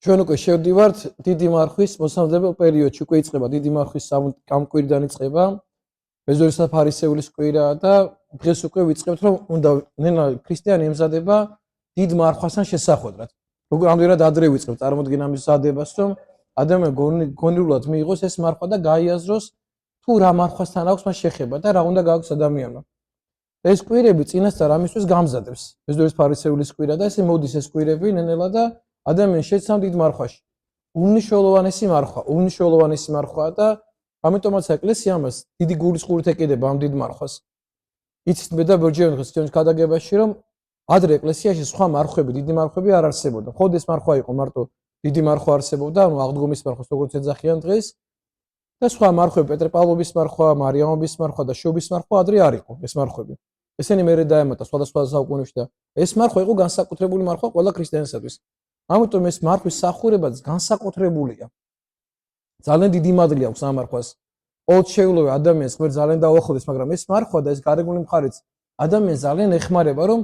ჩვენ უკვე შევდივართ დიდი მარხვის მოსამზადებელ პერიოდში, უკვე იწყება დიდი მარხვის გამკვირიდან იწყება მეზორი საფარისეულის კვირა და დღეს უკვე ვიწყებთ რომ უნდა ნელა ქრისტიანი ემზადება დიდ მარხვასთან შესახვედრად. როგორ ამდენად ადრე ვიწყებთ წარმოდგენ ამის მზადებას რომ ადამიანი გონივრულად მიიღოს ეს მარხვა და გაიაზროს თუ რა მარხვასთან აქვს მას შეხება და რა უნდა გააქვს ადამიანმა. ეს კვირები წინასწარ ამისთვის გამზადებს. მეზორი საფარისეულის კვირა და ესე მოდის ეს კვირები ნელა და ადამიანს შეცდომ დიდ მარხვაში. უნიშნულოვანესი მარხვაა და ამიტომაც ეკლესია ამას დიდი გულისხმობით ეკიდება ამ დიდ მარხვას. იცით მე და ბორჯევენ დღეს ჩვენს ქადაგებაში რომ ადრე ეკლესიაში სხვა მარხვები, დიდი მარხვები არ არსებობდა. მხოლოდ ეს მარხვა იყო მარტო დიდი მარხვა არსებობდა, ანუ აღდგომის მარხვა, როგორც ეძახიან დღეს და სხვა მარხვები, პეტრე-პავლობის მარხვა, მარიამობის მარხვა და შობის მარხვა ადრე არ იყო ეს მარხვები. ესენი მერე დაემატა სხვადასხვა საუკუნეში და ეს მარხვა იყო განსაკუთრებული მარხვა ყველა ქრისტიანისათვის. ამიტომ ეს მარხვის სახურებაც განსაკუთრებულია. ძალიან დიდი მადლი აქვს ამ მარხვას. ყოველთვის შეუძლია ადამიანს ღმერთს ძალიან დაუახლოვდეს, მაგრამ ეს მარხვა და ეს გარეგნული მხარეც ადამიანს ძალიან ეხმარება, რომ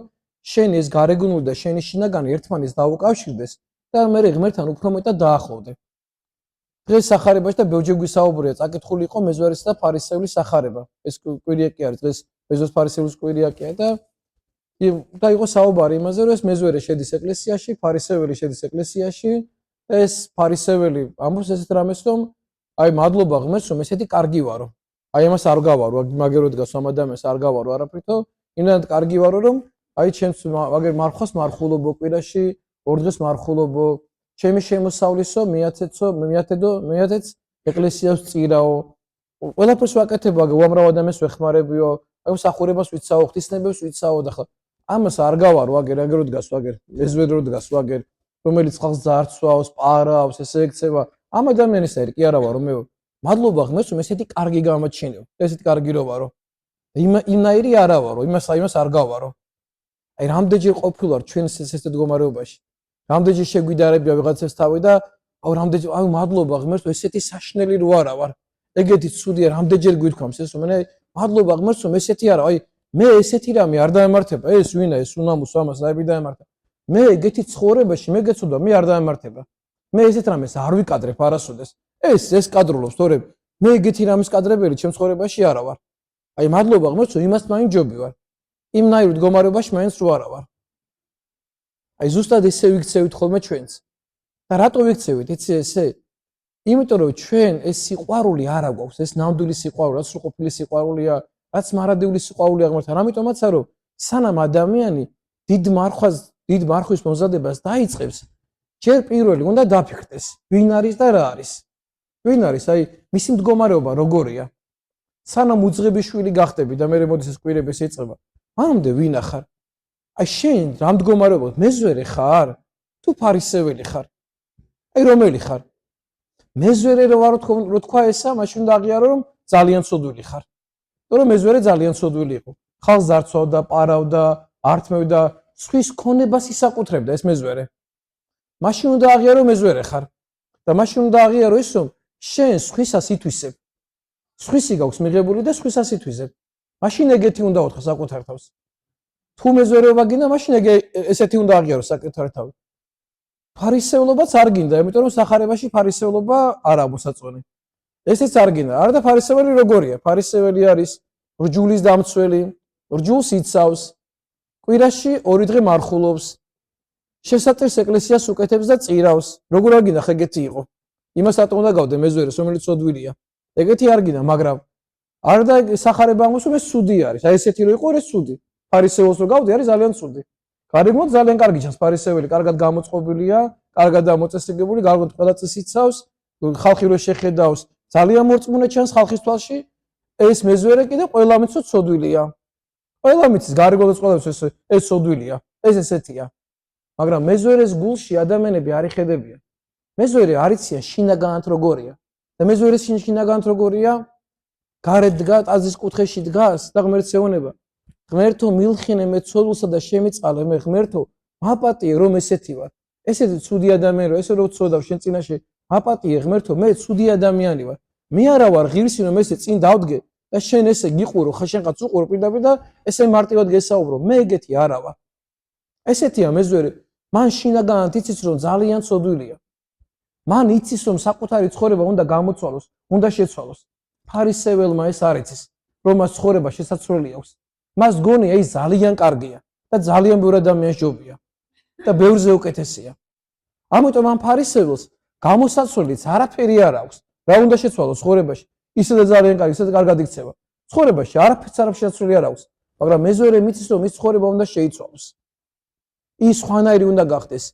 შენი ეს გარეგნული და შენი შინაგანი ერთმანეთს დაუკავშირდეს და მე ღმერთთან უფრო მეტად დაახლოვდე. დღეს სახარებაში და ბევრჯერ გვისაუბრია, წაკითხული იყო მეზვერისა და ფარისეულის სახარება. ეს კვირია კი არის, დღეს მეზვერის ფარისეულის კვირია კი და იყო საუბარი იმაზე, რომ ეს მეზვერე შედის ეკლესიაში, ფარისეველი შედის ეკლესიაში და ეს ფარისეველი ამბობს ესეთ რამეს, რომ აი მადლობა ღმერთს, რომ ესეთი კარგი ვარო. აი ამას არ გავარო, მაგერო დგას ამ ადამიანს არ გავარო არაფრითო, იმდანაც კარგი ვარო, რომ აი ჩემს ვაგერ მარხვას მარხულობო კვირაში, ორ დღეს მარხულობო, ჩემი შემოსავლისო, მეათედო ეკლესიას წირაო. ყველაფერს ვაკეთებ, უამრავ ადამიანს ვეხმარებიო, აი მსახურებას ვიცაო, ღვთისმსახურებას ვიცაო და ხო ამას არ გავარო, აგერ რო დგას, მეზვედრო დგას, რომელიც ხალხს ძარცვავს, პარავს, ესე ექცევა. ამ ადამიანისაერი კი არა ვარო მე. მადლობა ღმერთს, რომ ესეთი კარგი გამაჩინეო. ესეთი კარგი რო ვარო. იმნაირი არა ვარო, იმას არ გავარო. აი რამდენჯერ ყოფილვარ ჩვენ ესეთ მდგომარეობაში. რამდენჯერ შეგვიდარებია ვიღაცას თავი და რამდენჯერ მადლობა ღმერთს, რომ ესეთი საშნელი რო არა ვარ. ეგეთი ცუდია, რამდენჯერ გვითქვამს ეს, რომ მე მადლობა ღმერთს, რომ ესეთი არა, აი მე ესეთი რამე არ დაემართება, ეს ვინა ეს უნამუს ამას აიბი დაემართა. მე ეგეთი ცხოვრებაში მე გეცოდა, მე არ დაემართება. მე ესეთ რამეს არ ვიკადრებ არასოდეს. ეს კადრულობს, თორემ მე ეგეთი რამის კადრებელი ჩემ ცხოვრებაში არა ვარ. აი მადლობა ღმერთს, რომ იმას მაინც ჯობი ვარ. იმნაირ მდგომარეობაში მაინც რო არა ვარ. აი ზუსტად ესე ვიქცევით ხოლმე ჩვენც. და რატო ვიქცევით? იცი ესე? იმიტომ რომ ჩვენ ეს სიყვარული არ აგვაქვს, ეს ნამდვილი სიყვარული, რაც სრულყოფილი სიყვარულია, რაც მარადიული სიყვარულია ღმერთთან. ამიტომაცა რომ სანამ ადამიანი დიდ მარხვის მომზადებას დაიწყებს, ჯერ პირველი უნდა დაფიქრდეს, ვინ არის და რა არის. ვინ არის, აი მისი მდგომარეობა როგორია. სანამ უძღები შვილი გახდები და მე მოდის ეს კვირები შეწყება. მანამდე ვინა ხარ? აი შენ რა მდგომარეობა, მეზვერე ხარ? თუ ფარისეველი ხარ? აი რომელი ხარ? მეზვერე რო თქვა ესა, მაშინ უნდა აღიარო რომ ძალიან ცოდვილი ხარ. თორემ მეზვერე ძალიან ცოდვილი იყო. ხალხს ძარცვავდა, პარავდა, ართმევდა, სხვის ქონებას ისაკუთრებდა ეს მეზვერე. მაშინ უნდა აღიარო მეზვერე ხარ. და მაშინ უნდა აღიარო ის რომ შენ სხვისას ითვისებ. სხვისი გაქვს მიღებული და სხვისას ითვისებ. მაშინ ეგეთი უნდა უთხრა საკუთარ თავს. თუ მეზვერეობა გინდა, მაშინ ესეთი უნდა აღიარო საკუთარ თავს. ფარისეულობაც არ გინდა, იმიტომ რომ სახარებაში ფარისეულობა არ ამოსაწონი. ესეც არ გინდა. არა და ფარისეველი როგორია? ფარისეველი არის რჯულის დამცველი, რჯულს იცავს, კვირაში 2 დღე მარხულობს. შესაძლოა ეკლესიას უკეთებს და წირავს. როგორ არ გინდა ხეგეთი იყო? იმას რატომ უნდა გავდე მეზვერეს, რომელიც ცოდვილია? ეგეთი არ გინდა, მაგრამ არ და სახარება ამბობს, რომ ეს ცუდი არის. აი ესეთი რო იყო, ეს ცუდი. ფარისეულს რო გავდე, არის ძალიან ცუდი. გარეგნულად ძალიან კარგი ჩანს ფარისეველი, კარგად გამოწყობილია, კარგად დამოწესრიგებული, გარეგნულად ყველა წეს იცავს, ხალხი რო შეხედავს, ძალიან მორწმუნე ჩანს ხალხის თვალში. ეს მეზვერე კიდე ყველა მიცოს ცოდვილია. ყველა მიცის გარეგნულად ყველას ეს ცოდვილია. ეს ესეთია. მაგრამ მეზვერეს გულში ადამიანები არ იხედებიან. მეზვერე არ იციან შინაგანად როგორია. და მეზვერეს შინაგანად როგორია? გარეთ დგას, ტაძრის კუთხეში დგას და ღმერთს ეუბნება. ღმერთო მილხინე მე ცოდულსა და შემიწყალე მე ღმერთო, მაპატიე რომ ესეთი ვარ. ესეთი ცუდი ადამიანი რომ ესე რო ცოდავ შენ წინაშე, მაპატიე ღმერთო მე ცუდი ადამიანი ვარ. მე არა ვარ ღირსი რომ ესე წინ დავდგე და შენ ესე გიყურო, შენღაც უყურო პირდაპირ და ესე მარტივად გესაუბრო. მე ეგეთი არა ვარ. ესეთია მეზვერე. მან შინაგანად იცის რომ ძალიან ცოდვილია. მან იცის რომ საკუთარი ცხოვრება უნდა გამოცვალოს, უნდა შეცვალოს. ფარისეველმა ეს არ იცის, რომ მას ცხოვრება შესაძლებელი აქვს. მას გონია ის ძალიან კარგია და ძალიან ბევრი ადამიანს ჯობია და ბევრზე უკეთესია. ამიტომ ამ ფარისეველს გამოსაცვლელიც არაფერი არ აქვს. რა უნდა შეცვალოს ცხოვრებაში? ისედაც ძალიან კარგი, ისედაც კარგად იქცევა. ცხოვრებაში არაფერს არ შესაძლებელი არ აქვს, მაგრამ მეზოერე მიცის რომ ის ცხოვრება უნდა შეიცვალოს. ის ხვანაირი უნდა გახდეს.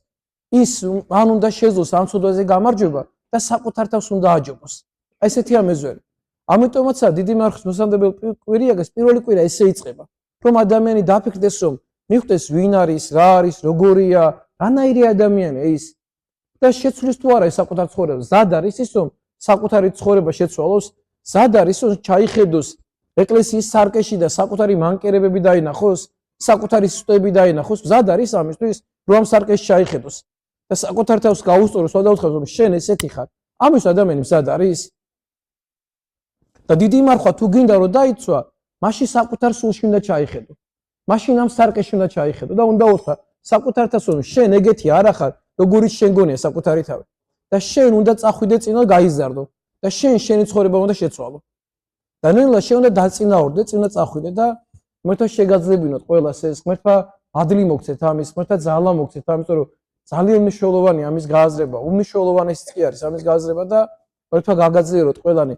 ის მან უნდა შეძლოს ამ ცოდვაზე გამარჯვება და საკუთარ თავს უნდა აჯობოს. ესეთია მეზოერე. ამიტომაცაა დიდი მარხვის მოსამდებელი კვირიაგეს პირველი კვირა ესე იწყება, რომ ადამიანი დაფიქრდეს, რომ მიხვდეს ვინ არის, რა არის, როგორია, რანაირი ადამიანია ის და შეცვლის თუ არა საკუთარ ცხოვრებას. ზად არის ის, რომ საკუთარი ცხოვრება შეცვალოს, ზად არის რომ ჩაიხედოს ეკლესიის სარკეში და საკუთარი მანკერებები დაინახოს, საკუთარი სიტყვები დაინახოს, ზად არის ამისთვის, რომ ამ სარკეში ჩაიხედოს და საკუთარ თავს გაუსწოროს, ვადაუთხოს, რომ შენ ესეთი ხარ. ამის ადამიანი ზად არის და დიდი მარხვა თუ გინდა რომ დაიცვა, მაშინ საკუთარ სულში უნდა ჩაიხედო. მაშინ ამ სარკეში უნდა ჩაიხედო და უნდა უთხრა საკუთარ თავს, რომ შენ ეგეთი არ ახარ, როგორიც შენ გონია საკუთარი თავი. და შენ უნდა წახვიდე წინა გაიზარდო და შენი ცხოვრება უნდა შეცვალო. და ნელა შენ უნდა დაწინაურდე, წინა წახვიდე და ღმერთმა შეგაძლებინოთ ყველას ეს, ღმერთმა ადლი მოგცეთ ამის, ღმერთმა ძალა მოგცეთ, ამიტომ რომ ძალიან მნიშვნელოვანია ამის გააზრება, უმნიშვნელოვანესიც კი არის ამის გააზრება და ღმერთმა გაგაძლიეროთ ყველანი